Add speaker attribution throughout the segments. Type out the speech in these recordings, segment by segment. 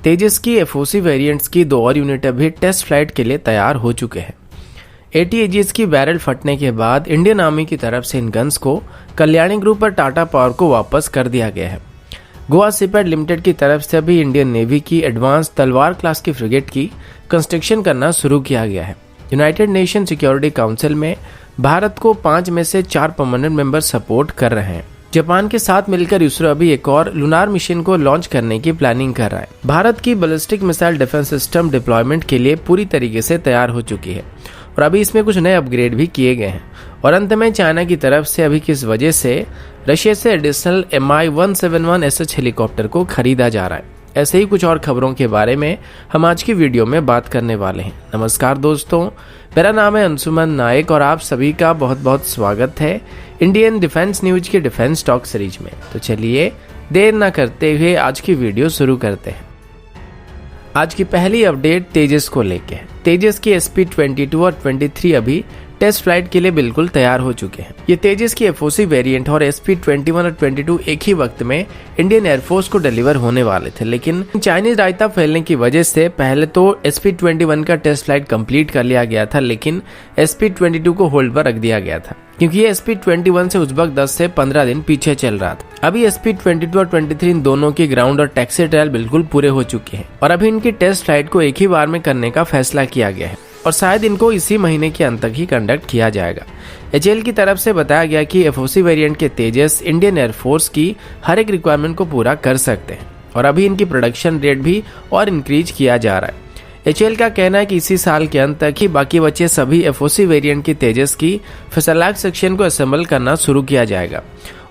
Speaker 1: तेजस की FOC variants की 2 और यूनिट अभी टेस्ट फ्लाइट के लिए तैयार हो चुके हैं। ATAGS की बैरल फटने के बाद इंडियन आर्मी की तरफ से इन गन्स को कल्याणी ग्रुप और टाटा पावर को वापस कर दिया गया है। गोवा सीपैट लिमिटेड की तरफ से अभी इंडियन नेवी की एडवांस तलवार क्लास की फ्रिगेट की कंस्ट्रक्शन करना शुरू किया गया है। यूनाइटेड नेशन सिक्योरिटी काउंसिल में भारत को 5 में से 4 परमानेंट मेंबर सपोर्ट कर रहे हैं। जापान के साथ मिलकर इसरो अभी एक और लूनार मिशन को लॉन्च करने की प्लानिंग कर रहा है। भारत की ballistic missile defence system deployment के लिए पूरी तरीके से तैयार हो चुकी है और अभी इसमें कुछ नए अपग्रेड भी किए गए हैं। और अंत में चाइना की तरफ से अभी किस वजह से रशिया से एडिशनल Mi-171SH हेलीकॉप्टर को खरीदा जा रहा है। ऐसे ही कुछ और खबरों के बारे में हम आज की वीडियो में बात करने वाले हैं। नमस्कार दोस्तों, मेरा नाम है अंशुमन नायक और आप सभी का बहुत बहुत स्वागत है इंडियन डिफेंस न्यूज के डिफेंस टॉक सीरीज में। तो चलिए देर न करते हुए आज की वीडियो शुरू करते हैं। आज की पहली अपडेट तेजस को लेके है। तेजस की SP-22 और 23 अभी टेस्ट फ्लाइट के लिए बिल्कुल तैयार हो चुके हैं। ये तेजस की एफओसी वेरिएंट और SP-21 और 22 एक ही वक्त में इंडियन एयरफोर्स को डिलीवर होने वाले थे, लेकिन चाइनीज रायता फैलने की वजह से पहले तो SP-21 का टेस्ट फ्लाइट कंप्लीट कर लिया गया था, लेकिन SP-22 को होल्ड पर रख दिया गया था क्योंकि ये SP-21 से उस वक्त 10 से 15 दिन पीछे चल रहा था। अभी SP-22 और 23 इन दोनों की ग्राउंड और टैक्सी ट्रायल बिल्कुल पूरे हो चुके हैं और अभी इनकी टेस्ट फ्लाइट को एक ही बार में करने का फैसला किया गया है और शायद इनको इसी महीने के अंत तक ही कंडक्ट किया जाएगा। HAL की तरफ से बताया गया कि एफओसी वेरिएंट के तेजस इंडियन एयरफोर्स की हर एक रिक्वायरमेंट को पूरा कर सकते हैं और अभी इनकी प्रोडक्शन रेट भी और इंक्रीज किया जा रहा है। HAL का कहना है कि इसी साल के अंत तक ही बाकी बचे सभी एफओसी वेरिएंट की तेजस की फ्यूसेलाज सेक्शन को असेंबल करना शुरू किया जाएगा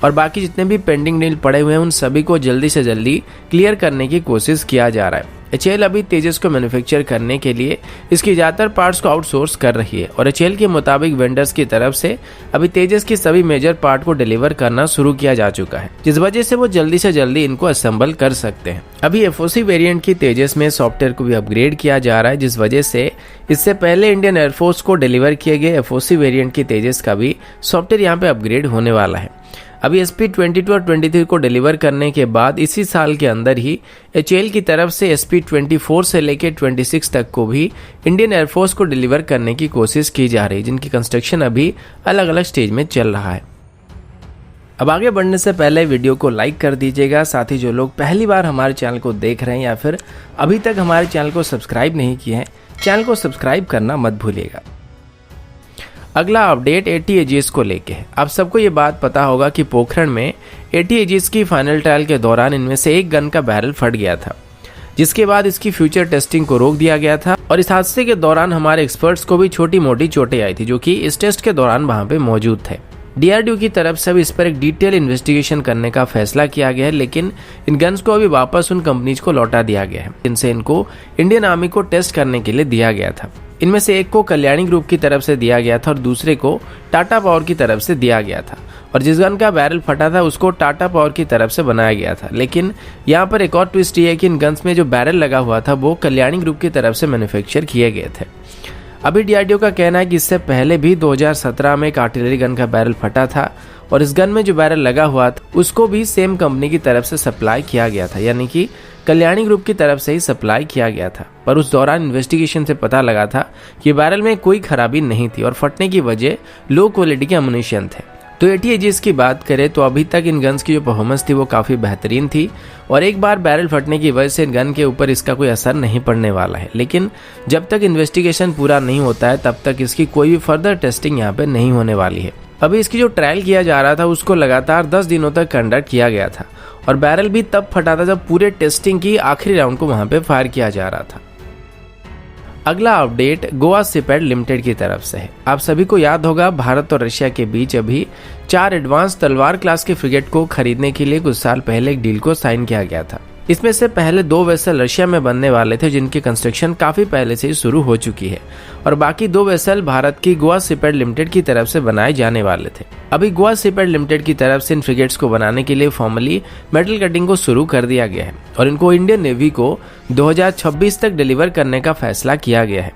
Speaker 1: और बाकी जितने भी पेंडिंग डील पड़े हुए हैं उन सभी को जल्दी से जल्दी क्लियर करने की कोशिश किया जा रहा है। HAL अभी तेजस को मैन्युफैक्चर करने के लिए इसकी ज्यादातर पार्ट्स को आउटसोर्स कर रही है और HAL के मुताबिक वेंडर्स की तरफ से अभी तेजस की सभी मेजर पार्ट को डिलीवर करना शुरू किया जा चुका है, जिस वजह से वो जल्दी से जल्दी इनको असेंबल कर सकते हैं। अभी एफओसी वेरिएंट की तेजस में सॉफ्टवेयर को भी अपग्रेड किया जा रहा है, जिस वजह से इससे पहले इंडियन एयरफोर्स को डिलीवर किए गए एफओसी वेरिएंट की तेजस का भी सॉफ्टवेयर यहाँ पे अपग्रेड होने वाला है। अभी SP-22 और 23 को डिलीवर करने के बाद इसी साल के अंदर ही HAL की तरफ से SP-24 से लेकर 26 तक को भी इंडियन एयरफोर्स को डिलीवर करने की कोशिश की जा रही है, जिनकी कंस्ट्रक्शन अभी अलग अलग स्टेज में चल रहा है। अब आगे बढ़ने से पहले वीडियो को लाइक कर दीजिएगा। साथ ही जो लोग पहली बार हमारे चैनल को देख रहे हैं या फिर अभी तक हमारे चैनल को सब्सक्राइब नहीं किए हैं, चैनल को सब्सक्राइब करना मत भूलिएगा। अगला अपडेट ATAGS को लेके है। आप सबको ये बात पता होगा कि पोखरण में ATAGS की फाइनल ट्रायल के दौरान इनमें से एक गन का बैरल फट गया था, जिसके बाद इसकी फ्यूचर टेस्टिंग को रोक दिया गया था और इस हादसे के दौरान हमारे एक्सपर्ट्स को भी छोटी मोटी चोटें आई थी, जो कि इस टेस्ट के दौरान वहां पे मौजूद थे। DRDO की तरफ से भी इस पर एक डिटेल इन्वेस्टिगेशन करने का फैसला किया गया है, लेकिन इन गन्स को अभी वापस उन कंपनीज को लौटा दिया गया है जिनसे इनको इंडियन आर्मी को टेस्ट करने के लिए दिया गया था। इनमें से एक को कल्याणी ग्रुप की तरफ से दिया गया था और दूसरे को टाटा पावर की तरफ से दिया गया था और जिस गन का बैरल फटा था उसको टाटा पावर की तरफ से बनाया गया था। लेकिन यहाँ पर एक और ट्विस्ट ये है कि इन गन्स में जो बैरल लगा हुआ था वो कल्याणी ग्रुप की तरफ से मैन्युफैक्चर किए गए थे। अभी DRDO का कहना है कि इससे पहले भी 2017 में एक आर्टिलरी गन का बैरल फटा था और इस गन में जो बैरल लगा हुआ था उसको भी सेम कंपनी की तरफ से सप्लाई किया गया था, यानी कि कल्याणी ग्रुप की तरफ से ही सप्लाई किया गया था। पर उस दौरान इन्वेस्टिगेशन से पता लगा था कि बैरल में कोई खराबी नहीं थी और फटने की वजह लो क्वालिटी के अम्युनिशन थे। तो ATAGS की बात करें तो अभी तक इन गन्स की जो परफॉर्मेंस थी वो काफ़ी बेहतरीन थी और एक बार बैरल फटने की वजह से इन गन के ऊपर इसका कोई असर नहीं पड़ने वाला है, लेकिन जब तक इन्वेस्टिगेशन पूरा नहीं होता है तब तक इसकी कोई भी फर्दर टेस्टिंग यहाँ पे नहीं होने वाली है। अभी इसकी जो ट्रायल किया जा रहा था उसको लगातार 10 दिनों तक कंडक्ट किया गया था और बैरल भी तब फटा था जब पूरे टेस्टिंग की आखिरी राउंड को वहां पे फायर किया जा रहा था। अगला अपडेट गोवा सीपैट लिमिटेड की तरफ से है। आप सभी को याद होगा भारत और रशिया के बीच अभी 4 एडवांस तलवार क्लास के फ्रिगेट को खरीदने के लिए कुछ साल पहले एक डील को साइन किया गया था। इसमें से पहले 2 वेसल रशिया में बनने वाले थे जिनकी कंस्ट्रक्शन काफी पहले से ही शुरू हो चुकी है और बाकी 2 वेसल भारत की गोवा सीपैट लिमिटेड की तरफ से बनाए जाने वाले थे। अभी गोवा सीपैट लिमिटेड की तरफ से इन फ्रिगेट्स को बनाने के लिए फॉर्मली मेटल कटिंग को शुरू कर दिया गया है और इनको इंडियन नेवी को 2026 तक डिलीवर करने का फैसला किया गया है।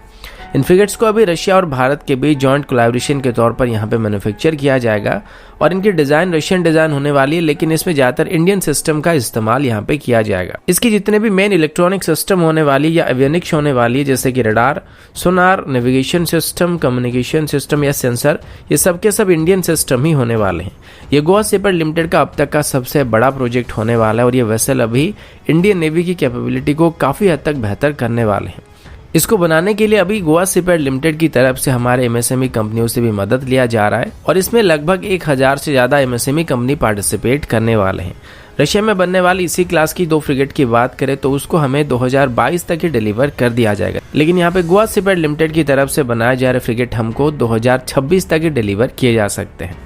Speaker 1: इन फ्रिगेट्स को अभी रशिया और भारत के बीच जॉइंट कोलैबोरेशन के तौर पर यहाँ पे मैन्युफैक्चर किया जाएगा और इनकी डिजाइन रशियन डिजाइन होने वाली है, लेकिन इसमें ज्यादातर इंडियन सिस्टम का इस्तेमाल यहाँ पे किया जाएगा। इसकी जितने भी मेन इलेक्ट्रॉनिक सिस्टम होने वाली या एवियोनिक्स होने वाली है, जैसे कि रडार, सोनार, नेविगेशन सिस्टम, कम्युनिकेशन सिस्टम या सेंसर, ये सब के सब इंडियन सिस्टम ही होने वाले हैं। ये गोवा सीपैट लिमिटेड का अब तक का सबसे बड़ा प्रोजेक्ट होने वाला है और ये वेसल अभी इंडियन नेवी की कैपेबिलिटी को काफी हद तक बेहतर करने वाले हैं। इसको बनाने के लिए अभी गोवा सीपैट लिमिटेड की तरफ से हमारे एमएसएमई कंपनियों से भी मदद लिया जा रहा है और इसमें लगभग 1000 से ज्यादा एमएसएमई कंपनी पार्टिसिपेट करने वाले हैं। रशिया में बनने वाली इसी क्लास की 2 फ्रिगेट की बात करें तो उसको हमें 2022 तक ही डिलीवर कर दिया जाएगा, लेकिन यहाँ पे गोवा सीपैट लिमिटेड की तरफ से बनाए जा रहे फ्रिगेट हमको 2026 तक ही डिलीवर किए जा सकते हैं।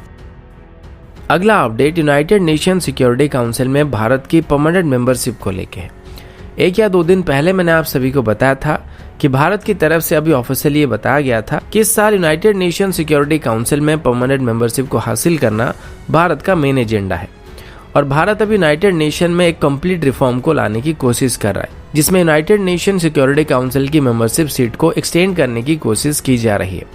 Speaker 1: अगला update United nation security council में भारत की परमानेंट मेंबरशिप को लेके है। 1 या 2 दिन पहले मैंने आप सभी को बताया था कि भारत की तरफ से अभी ऑफिशियली ये बताया गया था कि इस साल यूनाइटेड नेशन सिक्योरिटी काउंसिल में परमानेंट मेंबरशिप को हासिल करना भारत का मेन एजेंडा है और भारत अभी यूनाइटेड नेशन में एक कंप्लीट रिफॉर्म को लाने की कोशिश कर रहा है, जिसमें यूनाइटेड नेशन सिक्योरिटी काउंसिल की मेंबरशिप सीट को एक्सटेंड करने की कोशिश की जा रही है।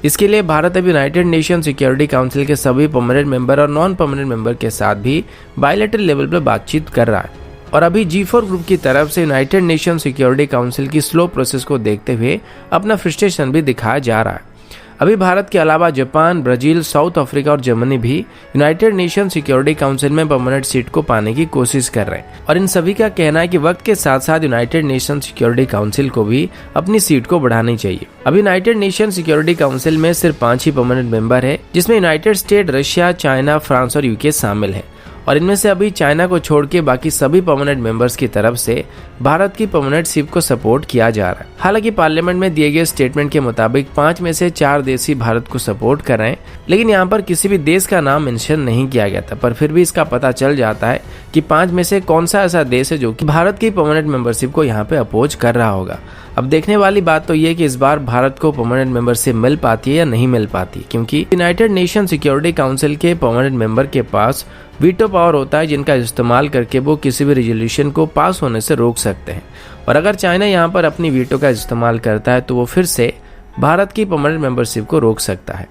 Speaker 1: इसके लिए भारत अभी यूनाइटेड नेशन सिक्योरिटी काउंसिल के सभी परमानेंट मेंबर और नॉन परमानेंट मेंबर के साथ भी बायलैटरल लेवल पर बातचीत कर रहा है और अभी G4 ग्रुप की तरफ से यूनाइटेड नेशन सिक्योरिटी काउंसिल की स्लो प्रोसेस को देखते हुए अपना फ्रस्ट्रेशन भी दिखाया जा रहा है। अभी भारत के अलावा जापान, ब्राजील, साउथ अफ्रीका और जर्मनी भी यूनाइटेड नेशन सिक्योरिटी काउंसिल में परमानेंट सीट को पाने की कोशिश कर रहे हैं और इन सभी का कहना है कि वक्त के साथ साथ यूनाइटेड नेशन सिक्योरिटी काउंसिल को भी अपनी सीट को बढ़ानी चाहिए। अभी यूनाइटेड नेशन सिक्योरिटी काउंसिल में सिर्फ 5 ही परमानेंट मेंबर है, जिसमें United state, Russia, China, France और यूके शामिल है और इनमें से अभी चाइना को छोड़ के बाकी सभी परमानेंट मेंबर्स की तरफ से भारत की परमानेंट शिप को सपोर्ट किया जा रहा है। हालांकि पार्लियामेंट में दिए गए स्टेटमेंट के मुताबिक 5 में से 4 देश ही भारत को सपोर्ट कर रहे हैं, लेकिन यहाँ पर किसी भी देश का नाम मेंशन नहीं किया गया था, पर फिर भी इसका पता चल जाता है कि 5 में से कौन सा ऐसा देश है जो कि भारत की परमानेंट मेंबरशिप को यहाँ पे अपोज कर रहा होगा। अब देखने वाली बात तो ये कि इस बार भारत को परमानेंट मेंबरशिप मिल पाती है या नहीं मिल पाती, क्योंकि यूनाइटेड नेशन सिक्योरिटी काउंसिल के परमानेंट मेंबर के पास वीटो पावर होता है, जिनका इस्तेमाल करके वो किसी भी रेजोल्यूशन को पास होने से रोक सकते हैं और अगर चाइना यहाँ पर अपनी वीटो का इस्तेमाल करता है तो वो फिर से भारत की परमानेंट मेंबरशिप को रोक सकता है।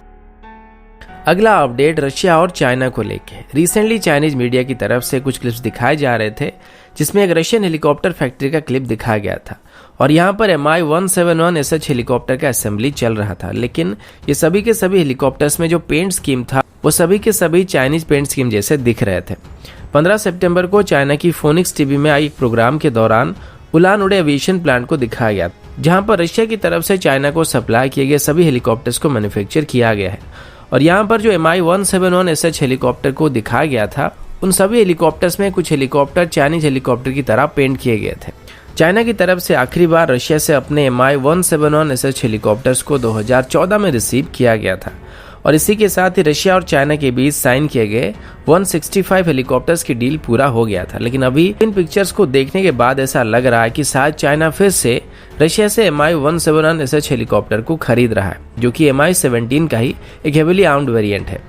Speaker 1: अगला अपडेट रशिया और चाइना को लेके। रिसेंटली चाइनीज मीडिया की तरफ से कुछ क्लिप्स दिखाए जा रहे थे, जिसमें एक रशियन हेलीकॉप्टर फैक्ट्री का क्लिप दिखाया गया था और यहाँ पर Mi-171 SH हेलीकॉप्टर का असेंबली चल रहा था, लेकिन ये सभी के सभी हेलीकॉप्टर्स में जो पेंट स्कीम था वो सभी के सभी चाइनीज पेंट स्कीम जैसे दिख रहे थे। 15 सितंबर को चाइना की फोनिक्स टीवी में आई एक प्रोग्राम के दौरान उलान उड़े एविएशन प्लांट को दिखाया गया, जहां पर रशिया की तरफ से चाइना को सप्लाई किए गए सभी हेलीकॉप्टर्स को मैन्युफैक्चर किया गया है और यहाँ पर जो Mi-171 SH हेलीकॉप्टर को दिखाया गया था, उन सभी हेलीकॉप्टर्स में कुछ हेलीकॉप्टर चाइनीज हेलीकॉप्टर की तरह पेंट किए गए थे। चाइना की तरफ से आखिरी बार रशिया से अपने Mi-171 SH हेलीकॉप्टर्स को 2014 में रिसीव किया गया था और इसी के साथ ही रशिया और चाइना के बीच साइन किए गए 165 हेलीकॉप्टर्स की डील पूरा हो गया था। लेकिन अभी इन पिक्चर्स को देखने के बाद ऐसा लग रहा है कि शायद चाइना फिर से रशिया से Mi-171 SH हेलीकॉप्टर को खरीद रहा है, जो कि Mi-17 का ही एक हेवीली आर्म्ड वेरिएंट है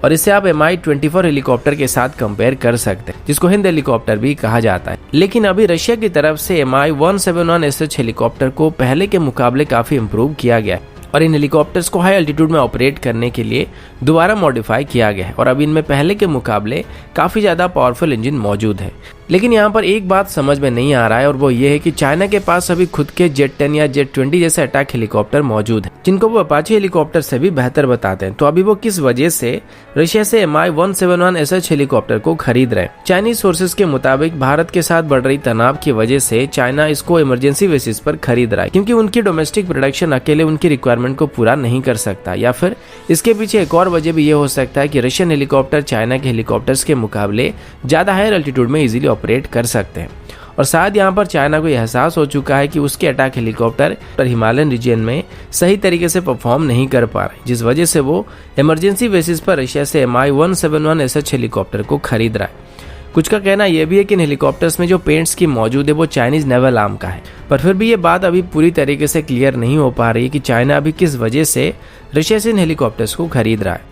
Speaker 1: और इसे आप Mi-24 हेलीकॉप्टर के साथ कंपेयर कर सकते हैं, जिसको हिंद हेलीकॉप्टर भी कहा जाता है। लेकिन अभी रशिया की तरफ से Mi-171 SH हेलीकॉप्टर को पहले के मुकाबले काफी इम्प्रूव किया गया है और इन हेलीकॉप्टर्स को हाई एल्टीट्यूड में ऑपरेट करने के लिए दोबारा मॉडिफाई किया गया है और अब इनमें पहले के मुकाबले काफी ज्यादा पावरफुल इंजन मौजूद है। लेकिन यहाँ पर एक बात समझ में नहीं आ रहा है और वो ये है कि चाइना के पास अभी खुद के जेट 10 या जेट 20 जैसे अटैक हेलीकॉप्टर मौजूद है, जिनको वो अपाचे हेलीकॉप्टर से भी बेहतर बताते हैं। तो अभी वो किस वजह से रशिया से Mi-171 SH हेलीकॉप्टर को खरीद रहे हैं? चाइनीज सोर्सेज के मुताबिक भारत के साथ बढ़ रही तनाव की वजह से चाइना इसको इमरजेंसी बेसिस पर खरीद रहा है, क्योंकि उनकी डोमेस्टिक प्रोडक्शन अकेले उनकी रिक्वायरमेंट को पूरा नहीं कर सकता, या फिर इसके पीछे एक और वजह भी ये हो सकता है कि रशियन हेलीकॉप्टर चाइना के हेलीकॉप्टर्स के मुकाबले ज्यादा हायर एल्टीट्यूड में इजीली ऑपरेट कर सकते हैं और शायद यहाँ पर चाइना को यह एहसास हो चुका है कि उसके अटैक हेलीकॉप्टर हिमालयन रीजन में सही तरीके से परफॉर्म नहीं कर पा रहे, जिस वजह से वो इमरजेंसी बेसिस पर रशिया से Mi-171 SH हेलीकॉप्टर को खरीद रहा है। कुछ का कहना यह भी है कि इन हेलीकॉप्टर्स में जो पेंट स्कीम मौजूद है वो चाइनीज नेवल आर्म का है, पर फिर भी ये बात अभी पूरी तरीके से क्लियर नहीं हो पा रही है कि चाइना अभी किस वजह से रशिया से इन हेलीकॉप्टर्स को खरीद रहा है।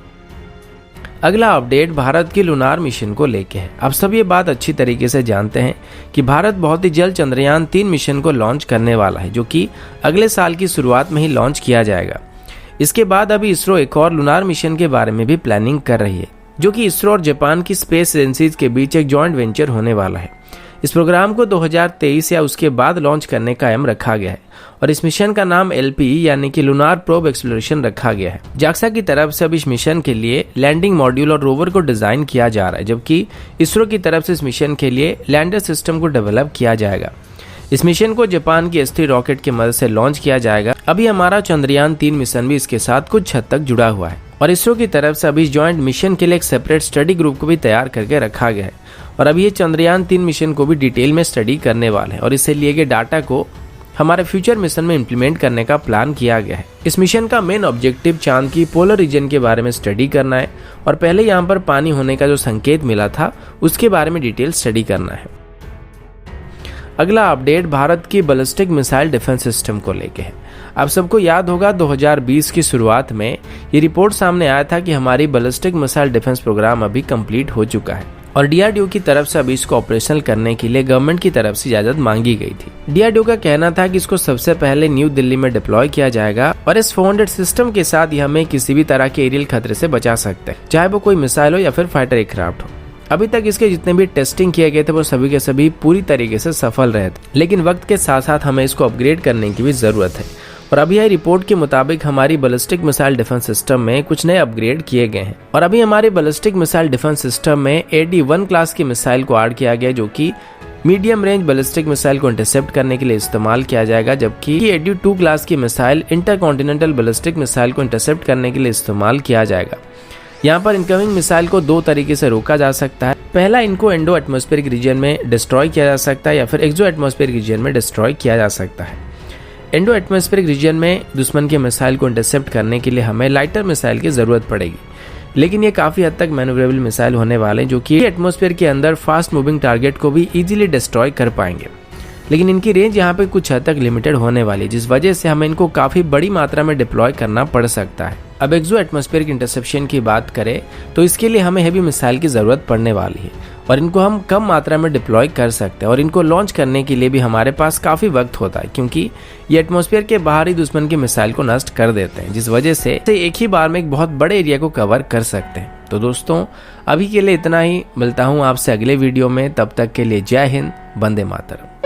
Speaker 1: अगला अपडेट भारत की लूनार मिशन को लेके है। अब सब ये बात अच्छी तरीके से जानते हैं कि भारत बहुत ही जल्द चंद्रयान 3 मिशन को लॉन्च करने वाला है, जो कि अगले साल की शुरुआत में ही लॉन्च किया जाएगा। इसके बाद अभी इसरो एक और लूनार मिशन के बारे में भी प्लानिंग कर रही है, जो कि इसरो और जापान की स्पेस एजेंसीज के बीच एक जॉइंट वेंचर होने वाला है। इस प्रोग्राम को 2023 या उसके बाद लॉन्च करने का एम रखा गया है और इस मिशन का नाम LPE यानी कि लूनार प्रोब एक्सप्लोरेशन रखा गया है। जाक्सा की तरफ से अब इस मिशन के लिए लैंडिंग मॉड्यूल और रोवर को डिजाइन किया जा रहा है, जबकि इसरो की तरफ से इस मिशन के लिए लैंडर सिस्टम को डेवलप किया जाएगा। इस मिशन को जापान की S3 रॉकेट की मदद से लॉन्च किया जाएगा। अभी हमारा चंद्रयान 3 मिशन भी इसके साथ कुछ हद तक जुड़ा हुआ है और इसरो की तरफ से अभी ज्वाइंट मिशन के लिए एक सेपरेट स्टडी ग्रुप को भी तैयार करके रखा गया है और अभी ये चंद्रयान 3 मिशन को भी डिटेल में स्टडी करने वाले हैं और इससे लिए गए डाटा को हमारे फ्यूचर मिशन में इम्प्लीमेंट करने का प्लान किया गया है। इस मिशन का मेन ऑब्जेक्टिव चांद की पोलर रीजन के बारे में स्टडी करना है और पहले यहाँ पर पानी होने का जो संकेत मिला था उसके बारे में डिटेल स्टडी करना है। अगला अपडेट भारत की बैलिस्टिक मिसाइल डिफेंस सिस्टम को लेके है। आप सबको याद होगा 2020 की शुरुआत में ये रिपोर्ट सामने आया था कि हमारी बैलिस्टिक मिसाइल डिफेंस प्रोग्राम अभी कंप्लीट हो चुका है और DRDO की तरफ से अभी इसको ऑपरेशनल करने के लिए गवर्नमेंट की तरफ से इजाजत मांगी गई थी। DRDO का कहना था कि इसको सबसे पहले न्यू दिल्ली में डिप्लॉय किया जाएगा और इस 400 सिस्टम के साथ ये हमें किसी भी तरह के एरियल खतरे से बचा सकते हैं, चाहे वो कोई मिसाइल हो या फिर फाइटर एयरक्राफ्ट हो। अभी तक इसके जितने भी टेस्टिंग किए गए थे वो सभी के सभी पूरी तरीके से सफल रहे थे, लेकिन वक्त के साथ साथ हमें इसको अपग्रेड करने की भी जरूरत है और अभी यह रिपोर्ट के मुताबिक हमारी बैलिस्टिक मिसाइल डिफेंस सिस्टम में कुछ नए अपग्रेड किए गए हैं और अभी हमारे बैलिस्टिक मिसाइल डिफेंस सिस्टम में AD-1 क्लास की मिसाइल को ऐड किया गया, जो कि मीडियम रेंज बैलिस्टिक मिसाइल को इंटरसेप्ट करने के लिए इस्तेमाल किया जाएगा, जबकि AD-2 क्लास की मिसाइल इंटरकॉन्टिनेंटल बैलिस्टिक मिसाइल को इंटरसेप्ट करने के लिए इस्तेमाल किया जाएगा। यहाँ पर इनकमिंग मिसाइल को दो तरीके से रोका जा सकता है। पहला, इनको एंडो एटमॉस्फेरिक रीजन में डिस्ट्रॉय किया जा सकता है या फिर एक्सो एटमॉस्फेरिक रीजन में डिस्ट्रॉय किया जा सकता है। एंडो एटमॉस्फेरिक रीजन में दुश्मन के मिसाइल को इंटरसेप्ट करने के लिए हमें लाइटर मिसाइल की जरूरत पड़ेगी, लेकिन ये काफी हद तक मैन्यूवरेबल मिसाइल होने वाले हैं, जो कि एटमॉस्फेयर के अंदर फास्ट मूविंग टारगेट को भी इजीली डिस्ट्रॉय कर पाएंगे। लेकिन इनकी रेंज यहाँ पे कुछ हद तक लिमिटेड होने वाली है, जिस वजह से हमें इनको काफी बड़ी मात्रा में डिप्लॉय करना पड़ सकता है। अब एक्सो एटमॉस्फेरिक इंटरसेप्शन की बात करें तो इसके लिए हमें हेवी मिसाइल की जरूरत पड़ने वाली है और इनको हम कम मात्रा में डिप्लॉय कर सकते हैं और इनको लॉन्च करने के लिए भी हमारे पास काफी वक्त होता है, क्योंकि ये एटमॉस्फेयर के बाहर ही दुश्मन के मिसाइल को नष्ट कर देते हैं, जिस वजह से एक ही बार में एक बहुत बड़े एरिया को कवर कर सकते हैं। तो दोस्तों, अभी के लिए इतना ही। मिलता हूँ आपसे अगले वीडियो में, तब तक के लिए जय हिंद, वंदे मातरम।